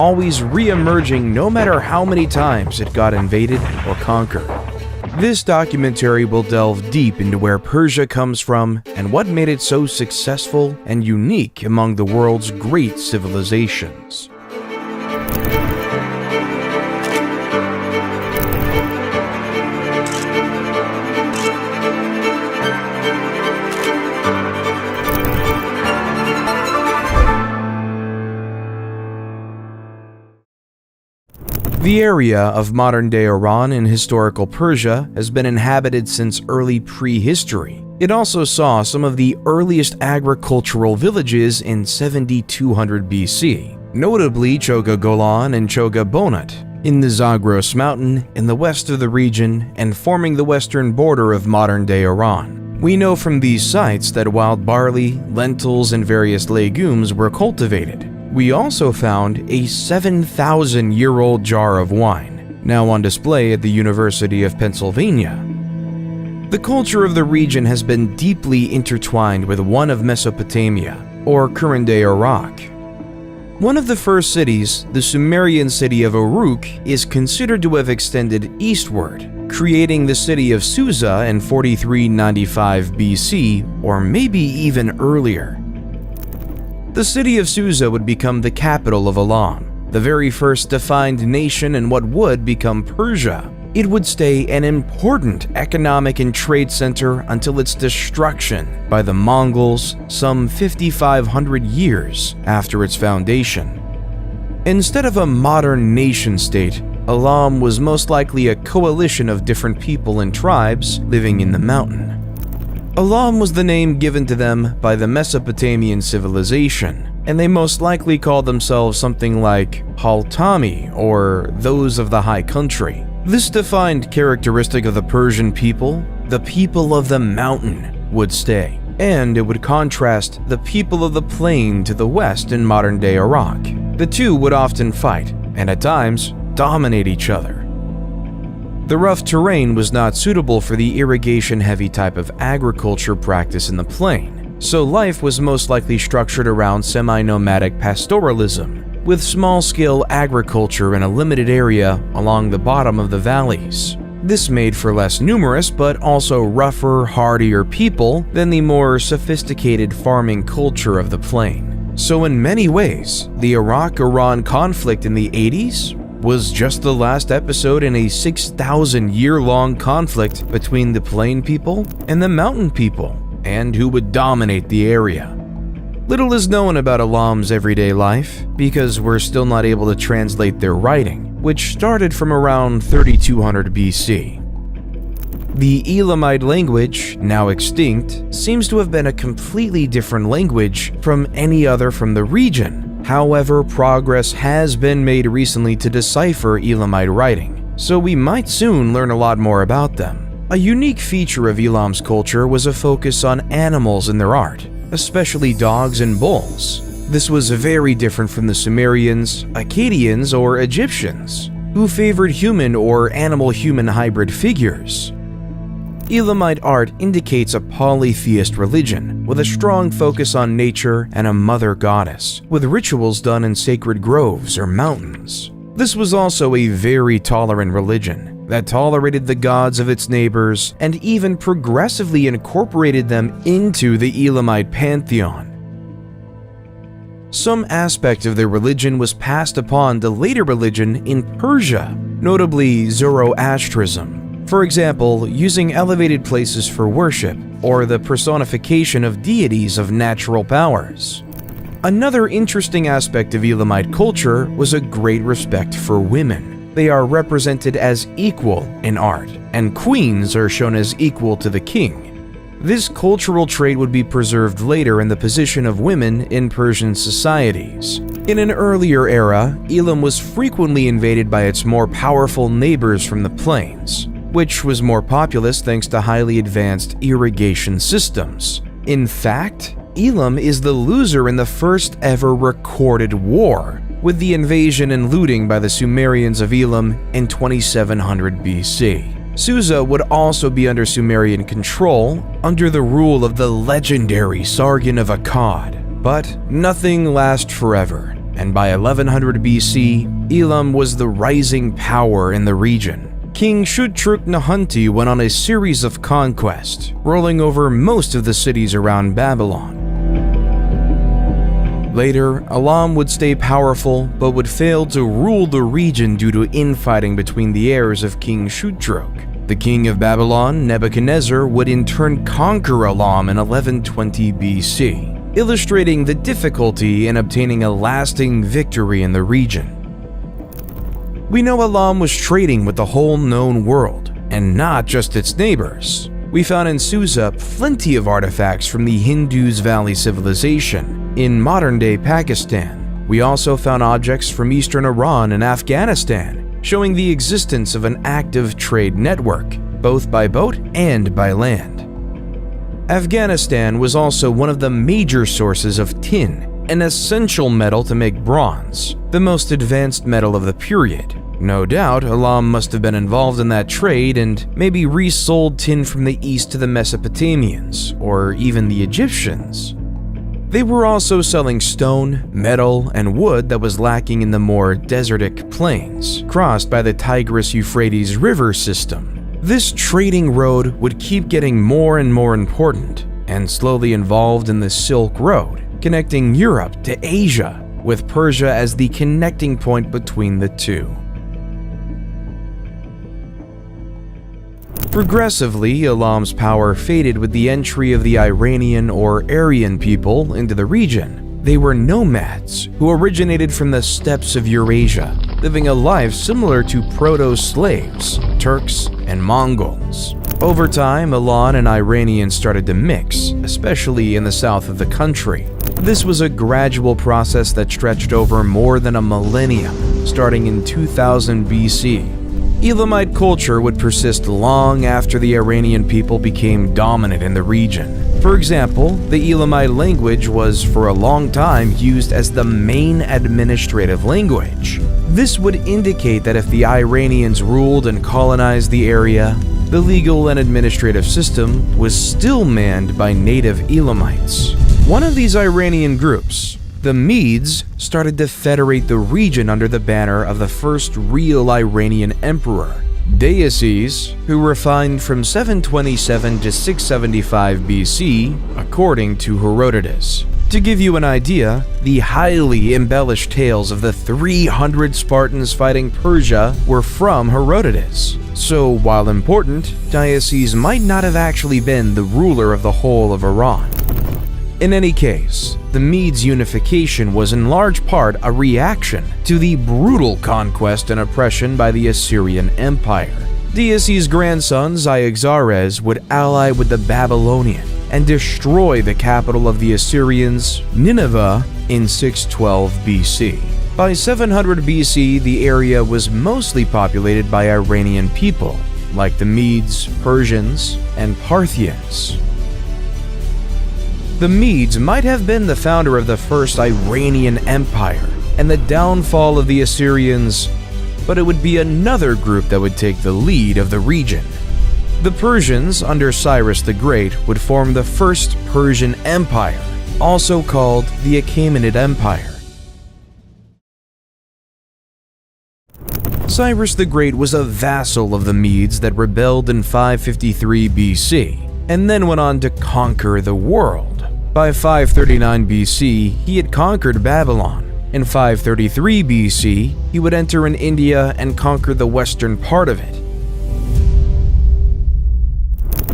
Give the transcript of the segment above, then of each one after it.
always re-emerging no matter how many times it got invaded or conquered. This documentary will delve deep into where Persia comes from and what made it so successful and unique among the world's great civilizations. The area of modern-day Iran in historical Persia has been inhabited since early prehistory. It also saw some of the earliest agricultural villages in 7200 BC, notably Choga Golan and Choga Bonut, in the Zagros mountain in the west of the region and forming the western border of modern-day Iran. We know from these sites that wild barley, lentils, and various legumes were cultivated. We also found a 7,000-year-old jar of wine, now on display at the University of Pennsylvania. The culture of the region has been deeply intertwined with one of Mesopotamia, or current-day Iraq. One of the first cities, the Sumerian city of Uruk, is considered to have extended eastward, creating the city of Susa in 4395 BC, or maybe even earlier. The city of Susa would become the capital of Elam, the very first defined nation in what would become Persia. It would stay an important economic and trade center until its destruction by the Mongols some 5,500 years after its foundation. Instead of a modern nation-state, Elam was most likely a coalition of different people and tribes living in the mountain. Elam was the name given to them by the Mesopotamian civilization, and they most likely called themselves something like Haltami, or those of the high country. This defined characteristic of the Persian people, the people of the mountain, would stay, and it would contrast the people of the plain to the west in modern-day Iraq. The two would often fight, and at times dominate each other. The rough terrain was not suitable for the irrigation-heavy type of agriculture practice in the plain, so life was most likely structured around semi-nomadic pastoralism, with small-scale agriculture in a limited area along the bottom of the valleys. This made for less numerous but also rougher, hardier people than the more sophisticated farming culture of the plain. So in many ways, the Iraq-Iran conflict in the 80s was just the last episode in a 6,000-year-long conflict between the plain people and the mountain people, and who would dominate the area. Little is known about Elam's everyday life, because we're still not able to translate their writing, which started from around 3200 BC. The Elamite language, now extinct, seems to have been a completely different language from any other from the region. However, progress has been made recently to decipher Elamite writing, so we might soon learn a lot more about them. A unique feature of Elam's culture was a focus on animals in their art, especially dogs and bulls. This was very different from the Sumerians, Akkadians, or Egyptians, who favored human or animal-human hybrid figures. Elamite art indicates a polytheist religion, with a strong focus on nature and a mother goddess, with rituals done in sacred groves or mountains. This was also a very tolerant religion that tolerated the gods of its neighbors and even progressively incorporated them into the Elamite pantheon. Some aspect of their religion was passed upon to later religion in Persia, notably Zoroastrianism. For example, using elevated places for worship, or the personification of deities of natural powers. Another interesting aspect of Elamite culture was a great respect for women. They are represented as equal in art, and queens are shown as equal to the king. This cultural trait would be preserved later in the position of women in Persian societies. In an earlier era, Elam was frequently invaded by its more powerful neighbors from the plains, which was more populous thanks to highly advanced irrigation systems. In fact, Elam is the loser in the first ever recorded war, with the invasion and looting by the Sumerians of Elam in 2700 BC. Susa would also be under Sumerian control, under the rule of the legendary Sargon of Akkad. But nothing lasts forever, and by 1100 BC, Elam was the rising power in the region. King Shutruk-Nahunti went on a series of conquests, rolling over most of the cities around Babylon. Later, Elam would stay powerful but would fail to rule the region due to infighting between the heirs of King Shutruk. The king of Babylon, Nebuchadnezzar, would in turn conquer Elam in 1120 BC, illustrating the difficulty in obtaining a lasting victory in the region. We know Elam was trading with the whole known world, and not just its neighbors. We found in Susa plenty of artifacts from the Hindus Valley civilization in modern-day Pakistan. We also found objects from eastern Iran and Afghanistan, showing the existence of an active trade network, both by boat and by land. Afghanistan was also one of the major sources of tin, an essential metal to make bronze, the most advanced metal of the period. No doubt, Elam must have been involved in that trade and maybe resold tin from the east to the Mesopotamians, or even the Egyptians. They were also selling stone, metal, and wood that was lacking in the more desertic plains, crossed by the Tigris-Euphrates river system. This trading road would keep getting more and more important, and slowly involved in the Silk Road, connecting Europe to Asia, with Persia as the connecting point between the two. Progressively, Elam's power faded with the entry of the Iranian or Aryan people into the region. They were nomads who originated from the steppes of Eurasia, living a life similar to proto-slaves, Turks, and Mongols. Over time, Elam and Iranians started to mix, especially in the south of the country. This was a gradual process that stretched over more than a millennium, starting in 2000 BC. Elamite culture would persist long after the Iranian people became dominant in the region. For example, the Elamite language was for a long time used as the main administrative language. This would indicate that if the Iranians ruled and colonized the area, the legal and administrative system was still manned by native Elamites. One of these Iranian groups, the Medes, started to federate the region under the banner of the first real Iranian emperor, Deioces, who reigned from 727 to 675 BC, according to Herodotus. To give you an idea, the highly embellished tales of the 300 Spartans fighting Persia were from Herodotus. So, while important, Deioces might not have actually been the ruler of the whole of Iran. In any case, the Medes' unification was in large part a reaction to the brutal conquest and oppression by the Assyrian Empire. Deioces' grandson Cyaxares would ally with the Babylonian and destroy the capital of the Assyrians, Nineveh, in 612 BC. By 700 BC, the area was mostly populated by Iranian people, like the Medes, Persians, and Parthians. The Medes might have been the founder of the first Iranian Empire and the downfall of the Assyrians, but it would be another group that would take the lead of the region. The Persians, under Cyrus the Great, would form the First Persian Empire, also called the Achaemenid Empire. Cyrus the Great was a vassal of the Medes that rebelled in 553 BC, and then went on to conquer the world. By 539 BC, he had conquered Babylon. In 533 BC, he would enter in India and conquer the western part of it.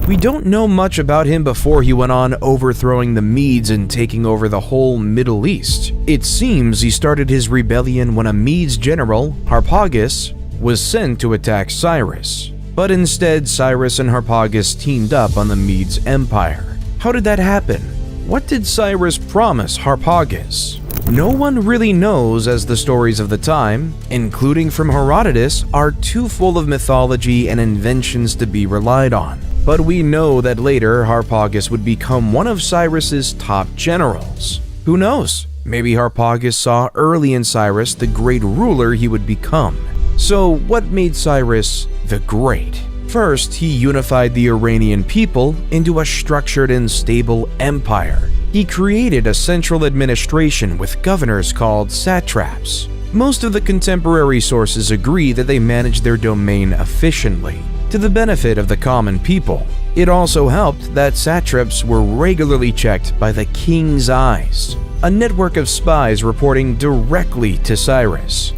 We don't know much about him before he went on overthrowing the Medes and taking over the whole Middle East. It seems he started his rebellion when a Medes general, Harpagus, was sent to attack Cyrus. But instead, Cyrus and Harpagus teamed up on the Medes Empire. How did that happen? What did Cyrus promise Harpagus? No one really knows, as the stories of the time, including from Herodotus, are too full of mythology and inventions to be relied on. But we know that later Harpagus would become one of Cyrus's top generals. Who knows? Maybe Harpagus saw early in Cyrus the great ruler he would become. So what made Cyrus the Great? First, he unified the Iranian people into a structured and stable empire. He created a central administration with governors called satraps. Most of the contemporary sources agree that they managed their domain efficiently, to the benefit of the common people. It also helped that satraps were regularly checked by the king's eyes, a network of spies reporting directly to Cyrus.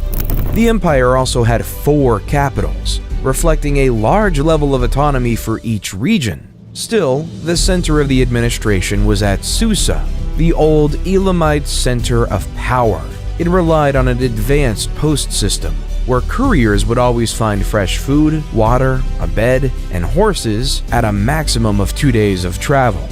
The empire also had 4 capitals, reflecting a large level of autonomy for each region. Still, the center of the administration was at Susa, the old Elamite center of power. It relied on an advanced post system, where couriers would always find fresh food, water, a bed, and horses at a maximum of 2 days of travel.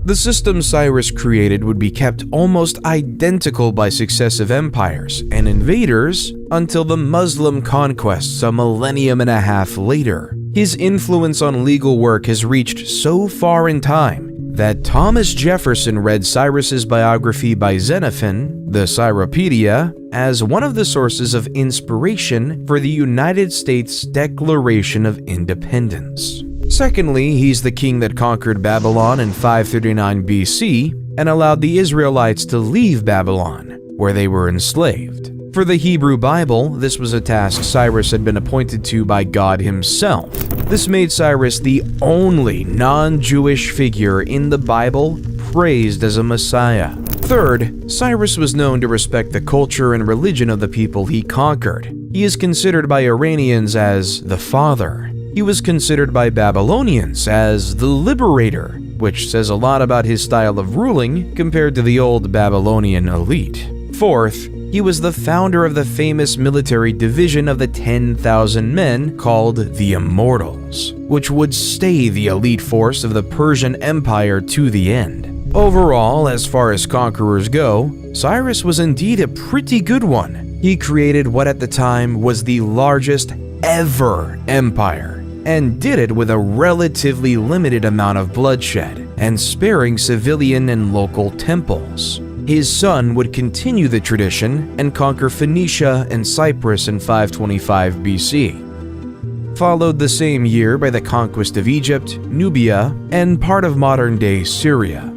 The system Cyrus created would be kept almost identical by successive empires and invaders until the Muslim conquests a millennium and a half later. His influence on legal work has reached so far in time that Thomas Jefferson read Cyrus's biography by Xenophon, the Cyropedia, as one of the sources of inspiration for the United States Declaration of Independence. Secondly, he's the king that conquered Babylon in 539 BC and allowed the Israelites to leave Babylon, where they were enslaved. For the Hebrew Bible, this was a task Cyrus had been appointed to by God himself. This made Cyrus the only non-Jewish figure in the Bible praised as a Messiah. Third, Cyrus was known to respect the culture and religion of the people he conquered. He is considered by Iranians as the Father. He was considered by Babylonians as the Liberator, which says a lot about his style of ruling compared to the old Babylonian elite. Fourth, he was the founder of the famous military division of the 10,000 men called the Immortals, which would stay the elite force of the Persian Empire to the end. Overall, as far as conquerors go, Cyrus was indeed a pretty good one. He created what at the time was the largest ever empire, and did it with a relatively limited amount of bloodshed and sparing civilian and local temples. His son would continue the tradition and conquer Phoenicia and Cyprus in 525 BC. Followed the same year by the conquest of Egypt, Nubia, and part of modern-day Syria.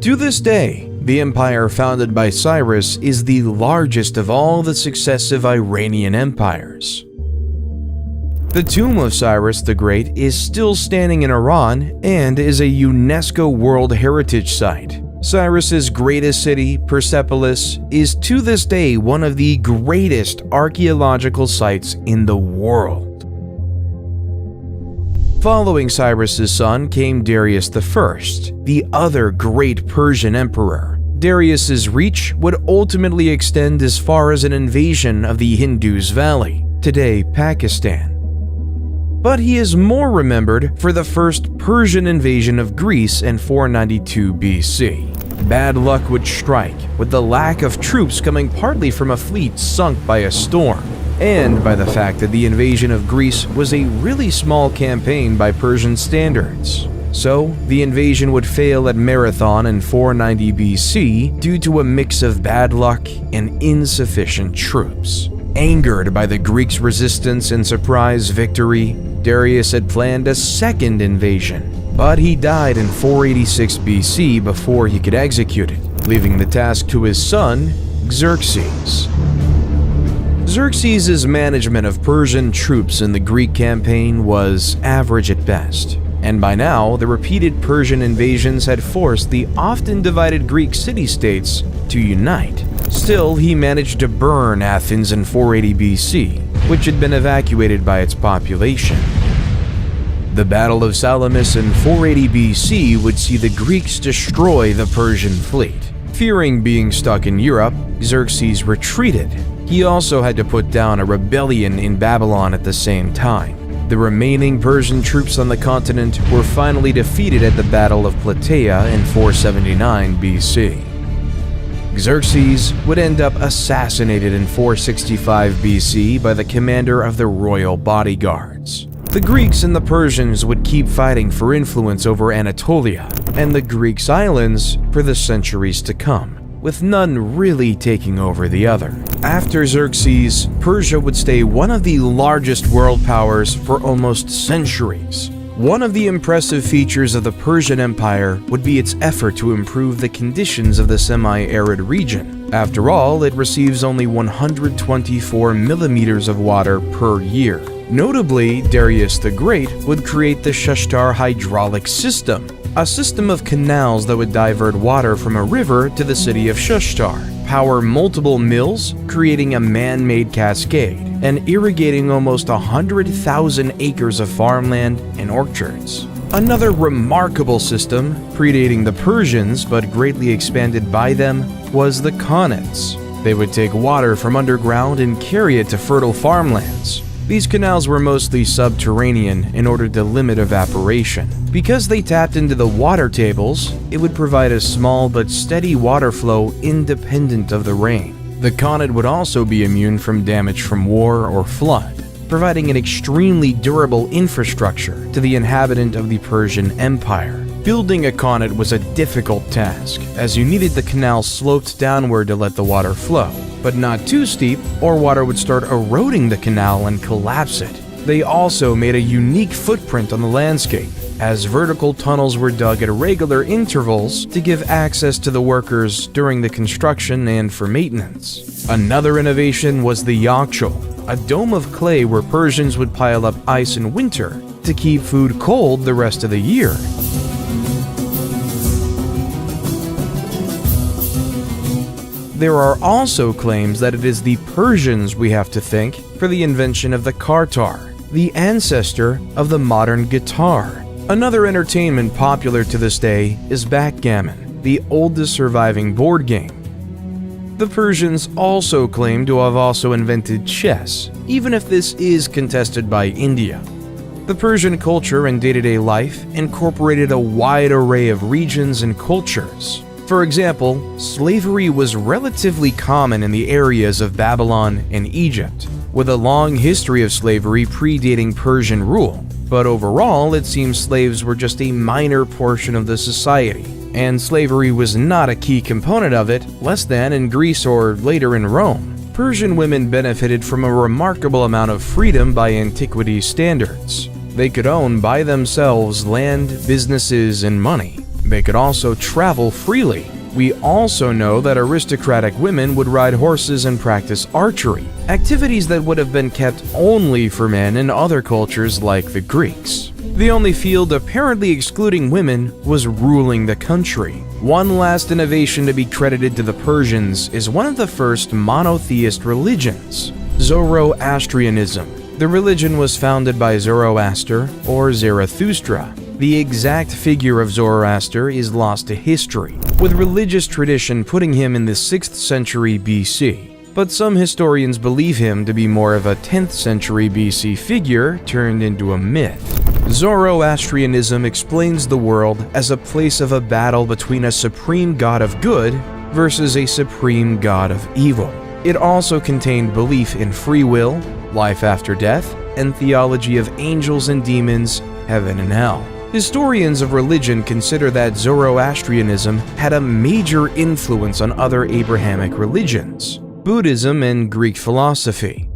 To this day, the empire founded by Cyrus is the largest of all the successive Iranian empires. The tomb of Cyrus the Great is still standing in Iran and is a UNESCO World Heritage Site. Cyrus's greatest city, Persepolis, is to this day one of the greatest archaeological sites in the world. Following Cyrus's son came Darius I, the other great Persian emperor. Darius's reach would ultimately extend as far as an invasion of the Indus Valley, today Pakistan. But he is more remembered for the first Persian invasion of Greece in 492 BC. Bad luck would strike, with the lack of troops coming partly from a fleet sunk by a storm, and by the fact that the invasion of Greece was a really small campaign by Persian standards. So, the invasion would fail at Marathon in 490 BC due to a mix of bad luck and insufficient troops. Angered by the Greeks' resistance and surprise victory, Darius had planned a second invasion, but he died in 486 BC before he could execute it, leaving the task to his son, Xerxes. Xerxes' management of Persian troops in the Greek campaign was average at best, and by now the repeated Persian invasions had forced the often divided Greek city-states to unite. Still, he managed to burn Athens in 480 BC, which had been evacuated by its population. The Battle of Salamis in 480 BC would see the Greeks destroy the Persian fleet. Fearing being stuck in Europe, Xerxes retreated. He also had to put down a rebellion in Babylon at the same time. The remaining Persian troops on the continent were finally defeated at the Battle of Plataea in 479 BC. Xerxes would end up assassinated in 465 BC by the commander of the royal bodyguards. The Greeks and the Persians would keep fighting for influence over Anatolia and the Greek islands for the centuries to come, with none really taking over the other. After Xerxes, Persia would stay one of the largest world powers for almost centuries. One of the impressive features of the Persian Empire would be its effort to improve the conditions of the semi-arid region. After all, it receives only 124 millimeters of water per year. Notably, Darius the Great would create the Shashtar hydraulic system, a system of canals that would divert water from a river to the city of Shashtar, power multiple mills, creating a man-made cascade, and irrigating almost 100,000 acres of farmland and orchards. Another remarkable system, predating the Persians but greatly expanded by them, was the Khanates. They would take water from underground and carry it to fertile farmlands. These canals were mostly subterranean in order to limit evaporation. Because they tapped into the water tables, it would provide a small but steady water flow independent of the rain. The Khanate would also be immune from damage from war or flood, providing an extremely durable infrastructure to the inhabitant of the Persian Empire. Building a Khanate was a difficult task, as you needed the canal sloped downward to let the water flow, but not too steep or water would start eroding the canal and collapse it. They also made a unique footprint on the landscape, as vertical tunnels were dug at regular intervals to give access to the workers during the construction and for maintenance. Another innovation was the Yakshul, a dome of clay where Persians would pile up ice in winter to keep food cold the rest of the year. There are also claims that it is the Persians we have to thank for the invention of the kartar, the ancestor of the modern guitar. Another entertainment popular to this day is backgammon, the oldest surviving board game. The Persians also claim to have also invented chess, even if this is contested by India. The Persian culture and day-to-day life incorporated a wide array of regions and cultures. For example, slavery was relatively common in the areas of Babylon and Egypt, with a long history of slavery predating Persian rule. But overall, it seems slaves were just a minor portion of the society, and slavery was not a key component of it, less than in Greece or later in Rome. Persian women benefited from a remarkable amount of freedom by antiquity standards. They could own by themselves land, businesses, and money. They could also travel freely. We also know that aristocratic women would ride horses and practice archery, activities that would have been kept only for men in other cultures like the Greeks. The only field apparently excluding women was ruling the country. One last innovation to be credited to the Persians is one of the first monotheist religions, Zoroastrianism. The religion was founded by Zoroaster or Zarathustra. The exact figure of Zoroaster is lost to history, with religious tradition putting him in the 6th century BC. But some historians believe him to be more of a 10th century BC figure turned into a myth. Zoroastrianism explains the world as a place of a battle between a supreme god of good versus a supreme god of evil. It also contained belief in free will, life after death, and theology of angels and demons, heaven and hell. Historians of religion consider that Zoroastrianism had a major influence on other Abrahamic religions, Buddhism and Greek philosophy.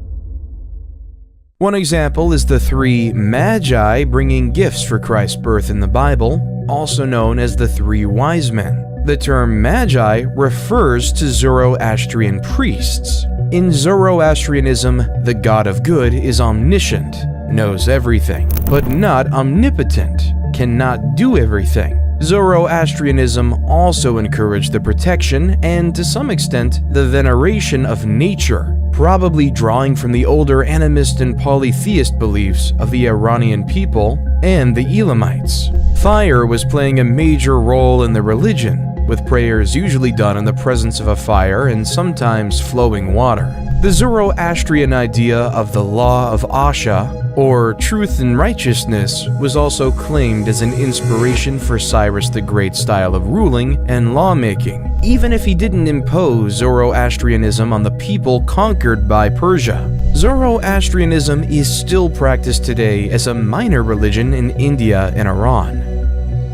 One example is the 3 Magi bringing gifts for Christ's birth in the Bible, also known as the 3 wise men. The term Magi refers to Zoroastrian priests. In Zoroastrianism, the god of good is omniscient, knows everything, but not omnipotent, cannot do everything. Zoroastrianism also encouraged the protection and, to some extent, the veneration of nature, probably drawing from the older animist and polytheist beliefs of the Iranian people and the Elamites. Fire was playing a major role in the religion, with prayers usually done in the presence of a fire and sometimes flowing water. The Zoroastrian idea of the law of Asha, or truth and righteousness, was also claimed as an inspiration for Cyrus the Great's style of ruling and lawmaking, even if he didn't impose Zoroastrianism on the people conquered by Persia. Zoroastrianism is still practiced today as a minor religion in India and Iran.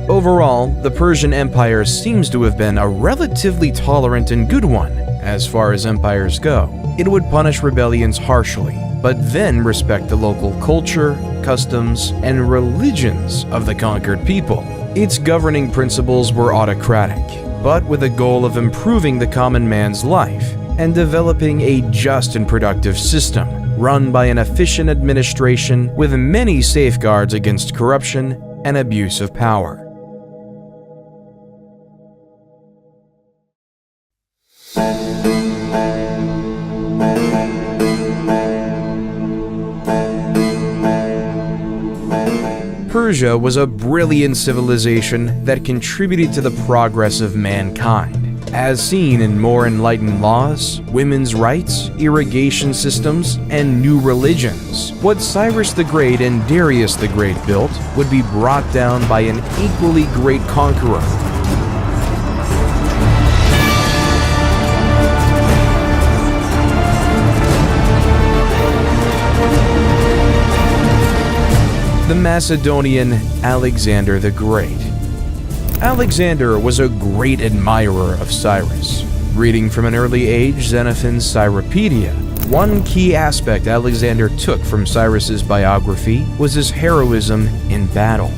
Overall, the Persian Empire seems to have been a relatively tolerant and good one, as far as empires go. It would punish rebellions harshly, but then respect the local culture, customs, and religions of the conquered people. Its governing principles were autocratic, but with a goal of improving the common man's life and developing a just and productive system, run by an efficient administration with many safeguards against corruption and abuse of power. Persia was a brilliant civilization that contributed to the progress of mankind, as seen in more enlightened laws, women's rights, irrigation systems, and new religions. What Cyrus the Great and Darius the Great built would be brought down by an equally great conqueror. The Macedonian Alexander the Great. Alexander was a great admirer of Cyrus. Reading from an early age Xenophon's Cyropedia, one key aspect Alexander took from Cyrus's biography was his heroism in battle.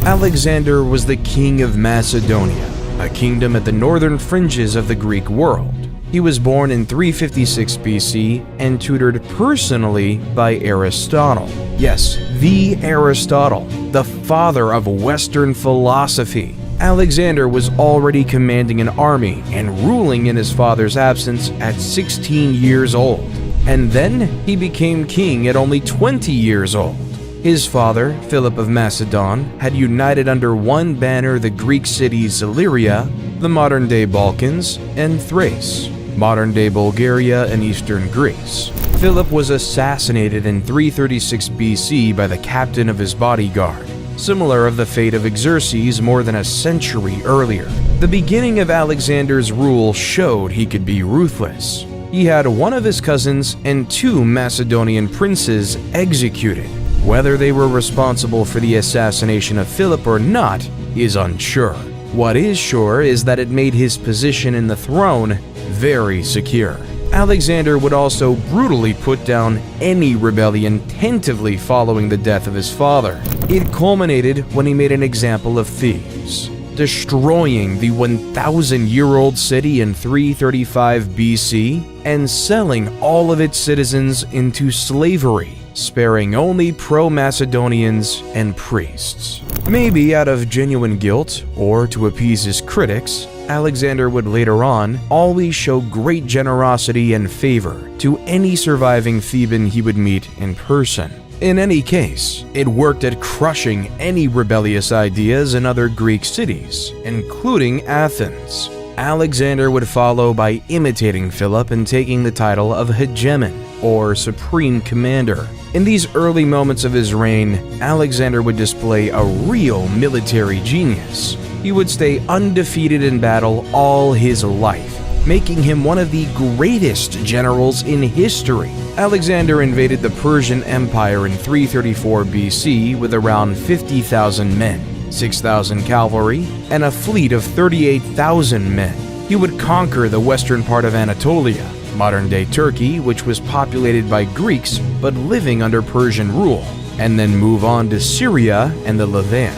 Alexander was the king of Macedonia, a kingdom at the northern fringes of the Greek world. He was born in 356 BC and tutored personally by Aristotle. Yes, the Aristotle, the father of Western philosophy. Alexander was already commanding an army and ruling in his father's absence at 16 years old. And then he became king at only 20 years old. His father, Philip of Macedon, had united under one banner the Greek cities Illyria, the modern-day Balkans, and Thrace, modern-day Bulgaria and eastern Greece. Philip was assassinated in 336 BC by the captain of his bodyguard, similar of the fate of Xerxes more than a century earlier. The beginning of Alexander's rule showed he could be ruthless. He had one of his cousins and two Macedonian princes executed. Whether they were responsible for the assassination of Philip or not is unsure. What is sure is that it made his position in the throne very secure. Alexander would also brutally put down any rebellion tentatively following the death of his father. It culminated when he made an example of Thebes, destroying the 1,000-year-old city in 335 BC and selling all of its citizens into slavery, sparing only pro-Macedonians and priests. Maybe out of genuine guilt or to appease his critics, Alexander would later on always show great generosity and favor to any surviving Theban he would meet in person. In any case, it worked at crushing any rebellious ideas in other Greek cities, including Athens. Alexander would follow by imitating Philip and taking the title of hegemon, or supreme commander. In these early moments of his reign, Alexander would display a real military genius. He would stay undefeated in battle all his life, making him one of the greatest generals in history. Alexander invaded the Persian Empire in 334 BC with around 50,000 men, 6,000 cavalry, and a fleet of 38,000 men. He would conquer the western part of Anatolia, modern-day Turkey, which was populated by Greeks but living under Persian rule, and then move on to Syria and the Levant.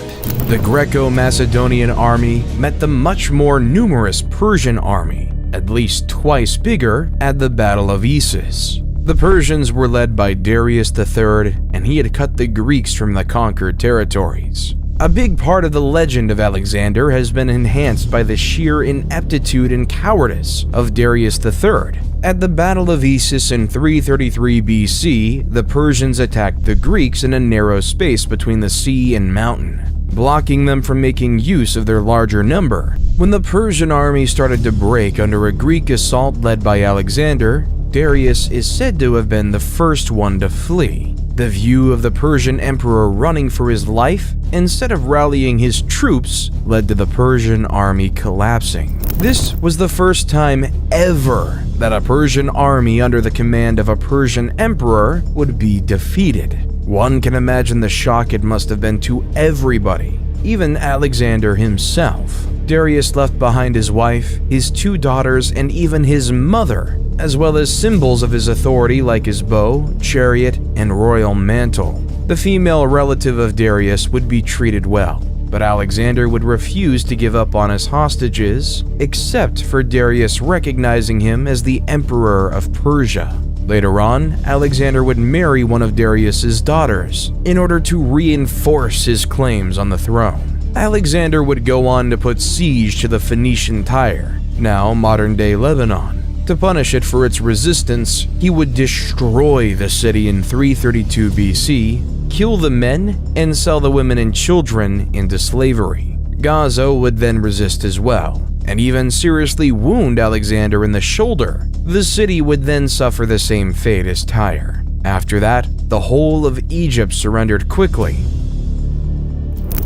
The Greco-Macedonian army met the much more numerous Persian army, at least twice bigger, at the Battle of Issus. The Persians were led by Darius III, and he had cut the Greeks from the conquered territories. A big part of the legend of Alexander has been enhanced by the sheer ineptitude and cowardice of Darius III. At the Battle of Issus in 333 BC, the Persians attacked the Greeks in a narrow space between the sea and mountain, blocking them from making use of their larger number. When the Persian army started to break under a Greek assault led by Alexander, Darius is said to have been the first one to flee. The view of the Persian emperor running for his life, instead of rallying his troops, led to the Persian army collapsing. This was the first time ever that a Persian army under the command of a Persian emperor would be defeated. One can imagine the shock it must have been to everybody, even Alexander himself. Darius left behind his wife, his two daughters, and even his mother, as well as symbols of his authority like his bow, chariot, and royal mantle. The female relative of Darius would be treated well, but Alexander would refuse to give up on his hostages, except for Darius recognizing him as the Emperor of Persia. Later on, Alexander would marry one of Darius's daughters in order to reinforce his claims on the throne. Alexander would go on to put siege to the Phoenician Tyre, now modern-day Lebanon. To punish it for its resistance, he would destroy the city in 332 BC, kill the men, and sell the women and children into slavery. Gaza would then resist as well, and even seriously wound Alexander in the shoulder. The city would then suffer the same fate as Tyre. After that, the whole of Egypt surrendered quickly.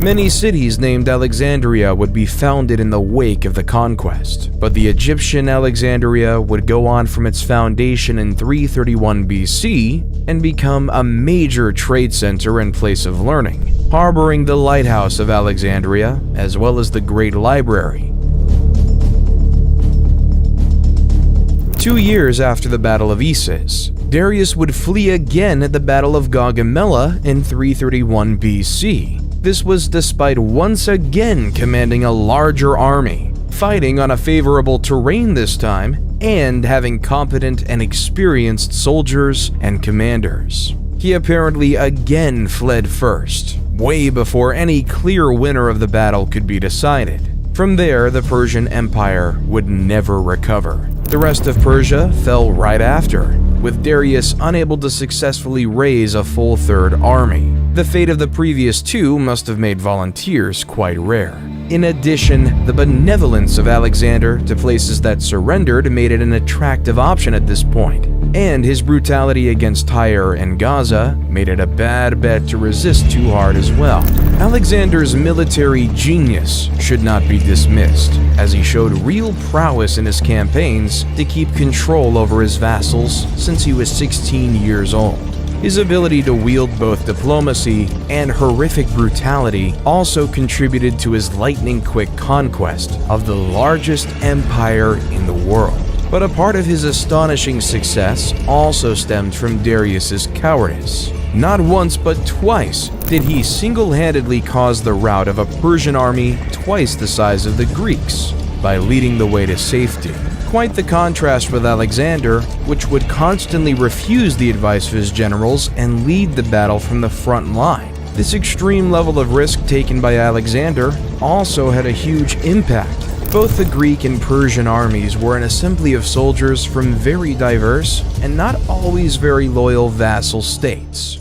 Many cities named Alexandria would be founded in the wake of the conquest, but the Egyptian Alexandria would go on from its foundation in 331 BC and become a major trade center and place of learning, harboring the lighthouse of Alexandria as well as the Great Library. 2 years after the Battle of Issus, Darius would flee again at the Battle of Gaugamela in 331 BC. This was despite once again commanding a larger army, fighting on a favorable terrain this time, and having competent and experienced soldiers and commanders. He apparently again fled first, way before any clear winner of the battle could be decided. From there, the Persian Empire would never recover. The rest of Persia fell right after, with Darius unable to successfully raise a full third army. The fate of the previous two must have made volunteers quite rare. In addition, the benevolence of Alexander to places that surrendered made it an attractive option at this point, and his brutality against Tyre and Gaza made it a bad bet to resist too hard as well. Alexander's military genius should not be dismissed, as he showed real prowess in his campaigns to keep control over his vassals since he was 16 years old. His ability to wield both diplomacy and horrific brutality also contributed to his lightning-quick conquest of the largest empire in the world. But a part of his astonishing success also stemmed from Darius's cowardice. Not once but twice did he single-handedly cause the rout of a Persian army twice the size of the Greeks by leading the way to safety. Quite the contrast with Alexander, which would constantly refuse the advice of his generals and lead the battle from the front line. This extreme level of risk taken by Alexander also had a huge impact. Both the Greek and Persian armies were an assembly of soldiers from very diverse and not always very loyal vassal states.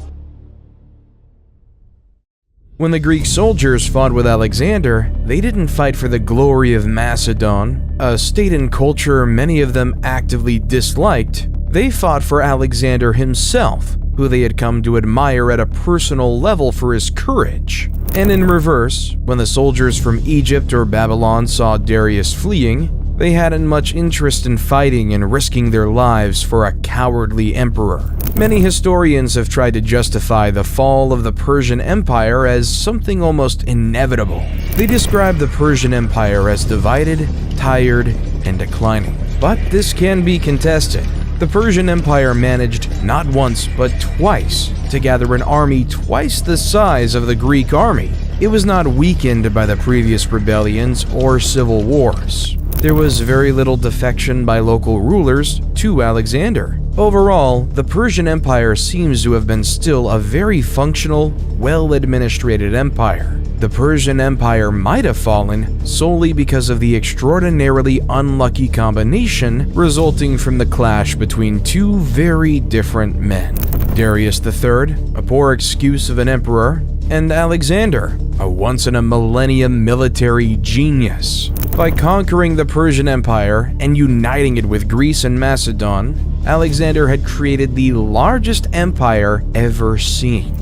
When the Greek soldiers fought with Alexander, they didn't fight for the glory of Macedon, a state and culture many of them actively disliked. They fought for Alexander himself, who they had come to admire at a personal level for his courage. And in reverse, when the soldiers from Egypt or Babylon saw Darius fleeing, they hadn't much interest in fighting and risking their lives for a cowardly emperor. Many historians have tried to justify the fall of the Persian Empire as something almost inevitable. They describe the Persian Empire as divided, tired, and declining. But this can be contested. The Persian Empire managed not once but twice to gather an army twice the size of the Greek army. It was not weakened by the previous rebellions or civil wars. There was very little defection by local rulers to Alexander. Overall, the Persian Empire seems to have been still a very functional, well-administrated empire. The Persian Empire might have fallen solely because of the extraordinarily unlucky combination resulting from the clash between two very different men. Darius III, a poor excuse of an emperor, and Alexander, a once-in-a-millennium military genius. By conquering the Persian Empire and uniting it with Greece and Macedon, Alexander had created the largest empire ever seen.